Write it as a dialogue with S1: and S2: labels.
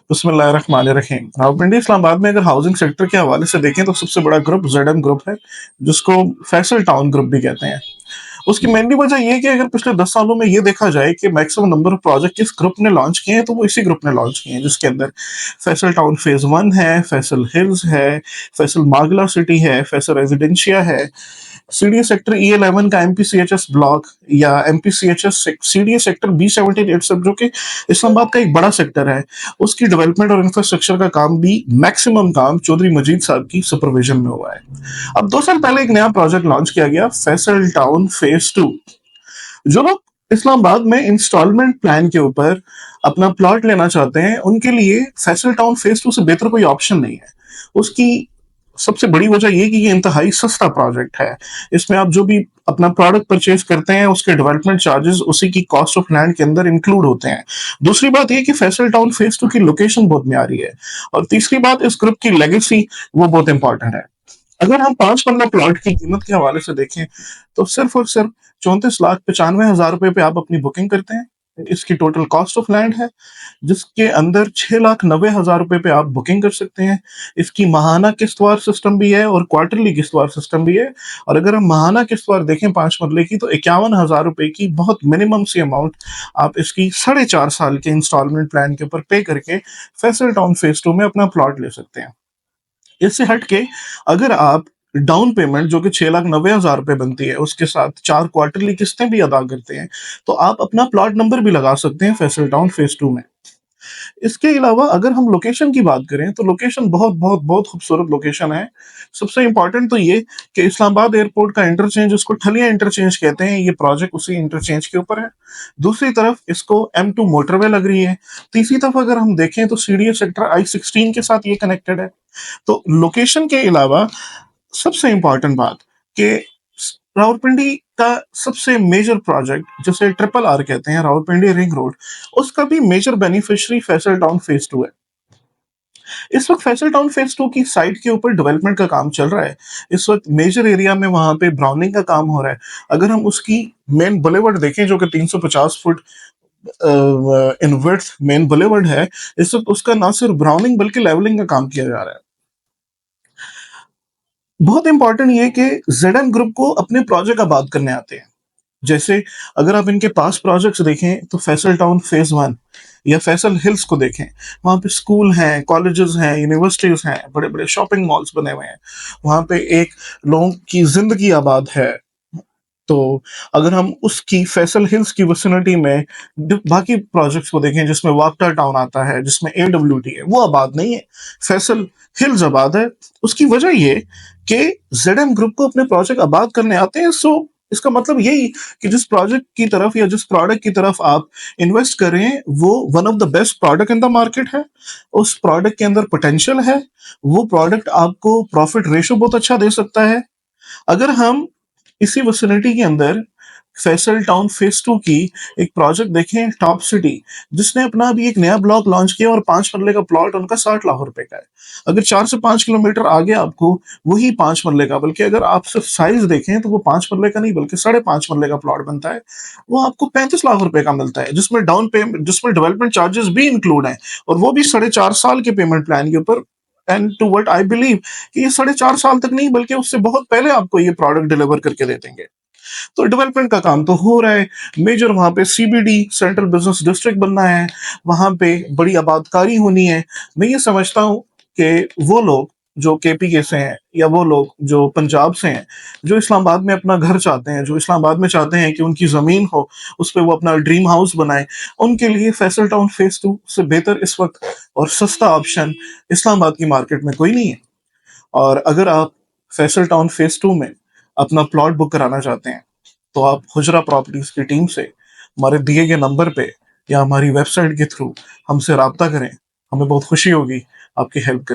S1: बिस्मिल्लाहिर्रहमानिर्रहीम। रावलपिंडी इस्लामाबाद में अगर हाउसिंग सेक्टर के हवाले से देखें तो सबसे बड़ा ग्रुप जेडएम ग्रुप है, जिसको फैसल टाउन ग्रुप भी कहते हैं। उसकी मेनली वजह ये है कि अगर पिछले 10 सालों में ये देखा जाए कि मैक्सिमम नंबर ऑफ प्रोजेक्ट किस ग्रुप ने लॉन्च किए हैं, तो वो इसी ग्रुप ने लॉन्च किए हैं, जिसके अंदर फैसल टाउन फेज 1 है, फैसल हिल्स है, फैसल मार्गला सिटी है, फैसल रेजिडेंशिया है, सीडीए सेक्टर E11 का एमपीसीएचएस ब्लॉक या एमपीसीएचएस सीडीए सेक्टर B17 सब जो कि इस्लामाबाद का एक बड़ा सेक्टर है, उसकी डेवलपमेंट और इंफ्रास्ट्रक्चर का काम भी मैक्सिमम काम चौधरी मजीद साहब की सुपरविजन में हुआ है। अब 2 साल पहले एक नया प्रोजेक्ट लॉन्च किया गया, फैसल टाउन फेज 2। जो लोग इस्लामाबाद में इंस्टॉलमेंट प्लान के ऊपर अपना प्लॉट लेना चाहते हैं, उनके लिए फैसल टाउन फेज 2 से बेहतर कोई ऑप्शन नहीं है। उसकी सबसे बड़ी वजह ये कि ये इंतहाई सस्ता प्रोजेक्ट है। इसमें आप जो भी अपना प्रोडक्ट परचेज करते हैं, उसके डेवलपमेंट चार्जेस उसी की कॉस्ट ऑफ लैंड के अंदर इंक्लूड होते हैं। दूसरी बात ये कि फैसल टाउन फेज 2 की लोकेशन बहुत न्यारी है। और तीसरी बात, इस ग्रुप की लेगेसी वो बहुत इंपॉर्टेंट है। अगर हम 5 पन्ना प्लॉट की कीमत के हवाले से देखें, तो सिर्फ और सिर्फ 34,95,000 रुपए पे आप अपनी बुकिंग करते हैं। इसकी टोटल कॉस्ट ऑफ लैंड है, जिसके अंदर 6,90,000 रुपए पे आप बुकिंग कर सकते हैं। इसकी माहाना किस्तवार सिस्टम भी है और क्वार्टरली किस्तवार सिस्टम भी है। और अगर हम माहाना किस्तवार देखें 5 मरले की, तो 51,000 रुपए की बहुत मिनिमम सी अमाउंट आप इसकी 4.5 साल के इंस्टॉलमेंट प्लान के ऊपर पे करके फैसल टाउन फेज 2 में अपना प्लॉट ले सकते हैं। इससे हट के अगर आप डाउन पेमेंट जो कि 6,90,000 रुपए बनती है, उसके साथ 4 क्वार्टरली किस्तें भी अदा करते हैं, तो आप अपना प्लॉट नंबर भी लगा सकते हैं फैसल टाउन फेज 2 में। इसके अलावा अगर हम लोकेशन की बात करें, तो लोकेशन बहुत बहुत बहुत खूबसूरत लोकेशन है। सबसे इंपॉर्टेंट तो ये कि इस्लामाबाद एयरपोर्ट का इंटरचेंज, उसको ठलिया इंटरचेंज कहते हैं, ये प्रोजेक्ट उसी इंटरचेंज के ऊपर है। दूसरी तरफ इसको M2 मोटरवे लग रही है। तीसरी तरफ अगर हम देखें तो सीडीए सेक्टर I-16 के साथ ये कनेक्टेड है। तो लोकेशन के अलावा सबसे इंपॉर्टेंट बात कि रावलपिंडी का सबसे मेजर प्रोजेक्ट, जिसे ट्रिपल आर कहते हैं, रावलपिंडी रिंग रोड, उसका भी major beneficiary Faisal town phase 2 है। इस वक्त फैसल टाउन फेज 2 की साइट के ऊपर डेवलपमेंट का काम चल रहा है। इस वक्त मेजर एरिया में वहां पे ब्राउनिंग का काम हो रहा है। अगर हम उसकी मेन बुलेवर्ड देखें, जो कि 350 foot in width main boulevard है, इस वक्त उसका ना सिर्फ ब्राउनिंग बल्कि लेवलिंग का काम किया जा रहा है। बहुत इंपॉर्टेंट ये कि जेडएम ग्रुप को अपने प्रोजेक्ट आबाद करने आते हैं। जैसे अगर आप इनके पास प्रोजेक्ट्स देखें, तो फैसल टाउन फेज 1 या फैसल हिल्स को देखें, वहाँ पे स्कूल हैं, कॉलेजेस हैं, यूनिवर्सिटीज हैं, बड़े बड़े शॉपिंग मॉल्स बने हुए हैं। वहाँ पे एक लोगों की जिंदगी आबाद है। तो अगर हम उसकी फैसल हिल्स की विसिनिटी में बाकी प्रोजेक्ट्स को देखें, जिसमें वापटा टाउन आता है, जिसमें AWT है, वो आबाद नहीं है, फैसल हिल्स आबाद है। उसकी वजह ये कि जेडएम ग्रुप को अपने प्रोजेक्ट आबाद करने आते हैं। सो इसका मतलब यही कि जिस प्रोजेक्ट की तरफ या जिस प्रोडक्ट की तरफ आप इन्वेस्ट कर रहे हैं, वो one of the best product in the market है, उस प्रोडक्ट के अंदर पोटेंशियल है, वो प्रोडक्ट आपको प्रॉफिट रेशो बहुत अच्छा दे सकता है। अगर हम इसी विसिनिटी के अंदर फैसल टाउन फेज 2 की एक प्रोजेक्ट देखें, टॉप सिटी, जिसने अपना अभी एक नया ब्लॉक लॉन्च किया और 5 मरले का प्लॉट उनका 60 लाख रुपए का है। अगर 4 से 5 किलोमीटर आगे आपको वही 5 मरले का, बल्कि अगर आप सिर्फ साइज देखें तो वो 5 मरले का नहीं बल्कि 5.5 मरले का प्लॉट बनता है, वो आपको 35 लाख रुपए का मिलता है, जिसमें डाउन पेमेंट, जिसमें डेवलपमेंट चार्जेस भी इंक्लूड हैं, और वो भी 4.5 साल के पेमेंट प्लान के ऊपर। And to what I believe कि ये 4.5 साल तक नहीं बल्कि उससे बहुत पहले आपको ये प्रोडक्ट डिलीवर करके दे देंगे। तो डेवलपमेंट का काम तो हो रहा है। मेजर वहां पे CBD, सेंट्रल बिजनेस डिस्ट्रिक्ट बनना है, वहां पे बड़ी आबादकारी होनी है। मैं ये समझता हूँ कि वो लोग जो KPK से हैं या वो लोग जो पंजाब से हैं, जो इस्लामाबाद में अपना घर चाहते हैं, जो इस्लामाबाद में चाहते हैं कि उनकी जमीन हो, उस पर वो अपना ड्रीम हाउस बनाए, उनके लिए फैसल टाउन फेज 2 से बेहतर इस वक्त और सस्ता ऑप्शन इस्लामाबाद की मार्केट में कोई नहीं है। और अगर आप फैसल टाउन फेज 2 में अपना प्लॉट बुक कराना चाहते हैं, तो आप हुजरा प्रॉपर्टीज की टीम से हमारे दिए गए नंबर पे या हमारी वेबसाइट के थ्रू हमसे राब्ता करें। हमें बहुत खुशी होगी आपकी हेल्प करें।